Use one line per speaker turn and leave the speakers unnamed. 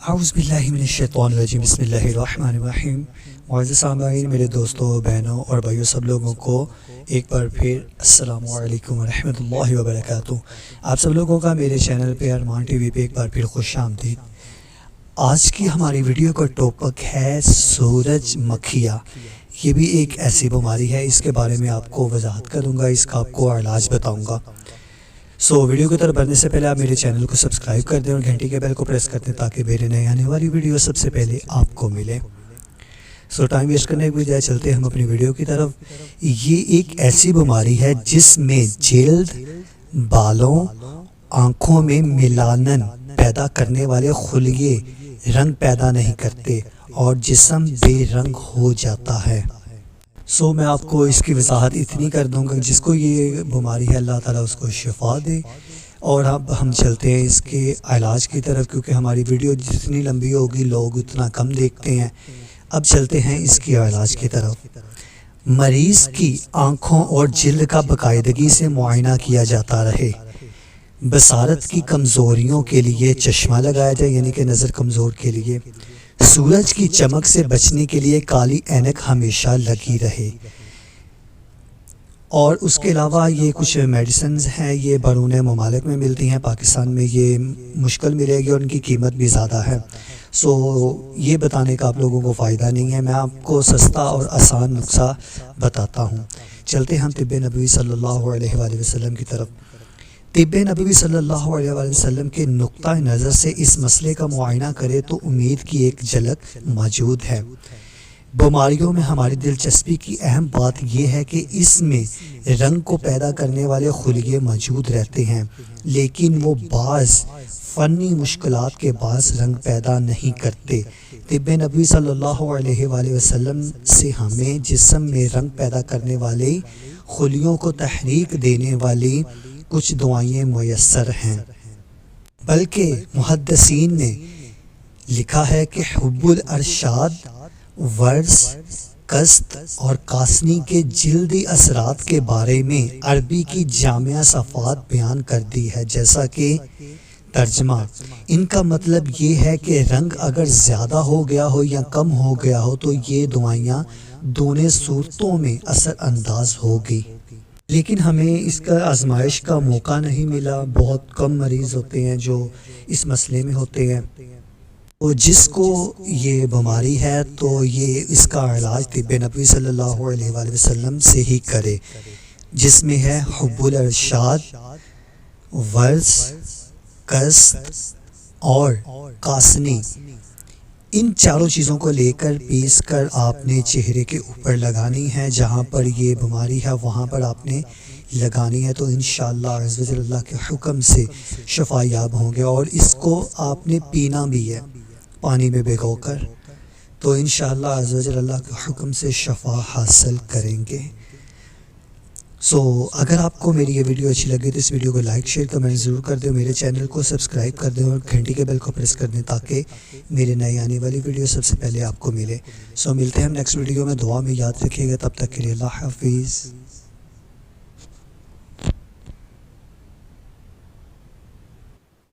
اعوذ باللہ من الشیطان الرجیم بسم اللہ الرحمن الرحیم۔ معزز سامعین، میرے دوستوں، بہنوں اور بھائیوں، سب لوگوں کو ایک بار پھر السلام علیکم ورحمۃ اللہ وبرکاتہ۔ آپ سب لوگوں کا میرے چینل پہ ارمان ٹی وی پہ ایک بار پھر خوش آمدید۔ آج کی ہماری ویڈیو کا ٹاپک ہے سورج مکھیا۔ یہ بھی ایک ایسی بیماری ہے، اس کے بارے میں آپ کو وضاحت کروں گا، اس کا آپ کو علاج بتاؤں گا۔ ویڈیو کی طرف بڑھنے سے پہلے آپ میرے چینل کو سبسکرائب کر دیں اور گھنٹی کے بیل کو پریس کر دیں تاکہ میرے نئے آنے والی ویڈیو سب سے پہلے آپ کو ملے۔ ٹائم ویسٹ کرنے کے بجائے چلتے ہیں ہم اپنی ویڈیو کی طرف۔ یہ ایک ایسی بیماری ہے جس میں جلد، بالوں، آنکھوں میں میلانن پیدا کرنے والے خلیے رنگ پیدا نہیں کرتے اور جسم بے رنگ ہو جاتا ہے۔ میں آپ کو اس کی وضاحت اتنی کر دوں گا، جس کو یہ بیماری ہے اللہ تعالیٰ اس کو شفا دے۔ اور اب ہم چلتے ہیں اس کے علاج کی طرف، کیونکہ ہماری ویڈیو جتنی لمبی ہوگی لوگ اتنا کم دیکھتے ہیں۔ اب چلتے ہیں اس کی علاج کی طرف۔ مریض کی آنکھوں اور جلد کا باقاعدگی سے معائنہ کیا جاتا رہے۔ بصارت کی کمزوریوں کے لیے چشمہ لگایا جائے، یعنی کہ نظر کمزور کے لیے۔ سورج کی چمک سے بچنے کے لیے کالی اینک ہمیشہ لگی رہے۔ اور اس کے علاوہ یہ کچھ میڈیسنز ہیں، یہ بیرون ممالک میں ملتی ہیں، پاکستان میں یہ مشکل ملے گی اور ان کی قیمت بھی زیادہ ہے۔ یہ بتانے کا آپ لوگوں کو فائدہ نہیں ہے، میں آپ کو سستا اور آسان نسخہ بتاتا ہوں۔ چلتے ہم طب نبوی صلی اللہ علیہ وآلہ وسلم کی طرف۔ طب نبوی صلی اللہ علیہ وآلہ وسلم کے نقطہ نظر سے اس مسئلے کا معائنہ کرے تو امید کی ایک جھلک موجود ہے۔ بیماریوں میں ہماری دلچسپی کی اہم بات یہ ہے کہ اس میں رنگ کو پیدا کرنے والے خلیے موجود رہتے ہیں، لیکن وہ بعض فنی مشکلات کے باعث رنگ پیدا نہیں کرتے۔ طب نبوی صلی اللہ علیہ وآلہ وسلم سے ہمیں جسم میں رنگ پیدا کرنے والے خلیوں کو تحریک دینے والی کچھ دعائیں میسر ہیں، بلکہ محدثین نے لکھا ہے کہ حب الارشاد، ورس، قسط اور قاسنی کے جلدی اثرات کے بارے میں عربی کی جامع صفحات بیان کر دی ہے، جیسا کہ ترجمہ۔ ان کا مطلب یہ ہے کہ رنگ اگر زیادہ ہو گیا ہو یا کم ہو گیا ہو تو یہ دعائیاں دونوں صورتوں میں اثر انداز ہوگی۔ لیکن ہمیں اس کا آزمائش کا موقع نہیں ملا، بہت کم مریض ہوتے ہیں جو اس مسئلے میں ہوتے ہیں۔ تو جس کو یہ بیماری ہے تو یہ اس کا علاج طب نبوی صلی اللہ علیہ وآلہ وسلم سے ہی کرے، جس میں ہے حب الارشاد، ورس، قسط اور قاسنی۔ ان چاروں چیزوں کو لے کر پیس کر آپ نے چہرے کے اوپر لگانی ہے، جہاں پر یہ بیماری ہے وہاں پر آپ نے لگانی ہے، تو انشاءاللہ عز و جل اللہ کے حکم سے شفا یاب ہوں گے۔ اور اس کو آپ نے پینا بھی ہے پانی میں بھگو کر، تو انشاءاللہ عز و جل اللہ کے حکم سے شفا حاصل کریں گے۔ اگر آپ کو میری یہ ویڈیو اچھی لگے تو اس ویڈیو کو لائک، شیئر، کمنٹ ضرور کر دیں، میرے چینل کو سبسکرائب کر دیں اور گھنٹی کے بیل کو پریس کر دیں تاکہ میرے نئے آنے والی ویڈیو سب سے پہلے آپ کو ملے۔ ملتے ہیں ہم نیکسٹ ویڈیو میں، دعا میں یاد رکھیے گا، تب تک کے لیے اللہ حافظ۔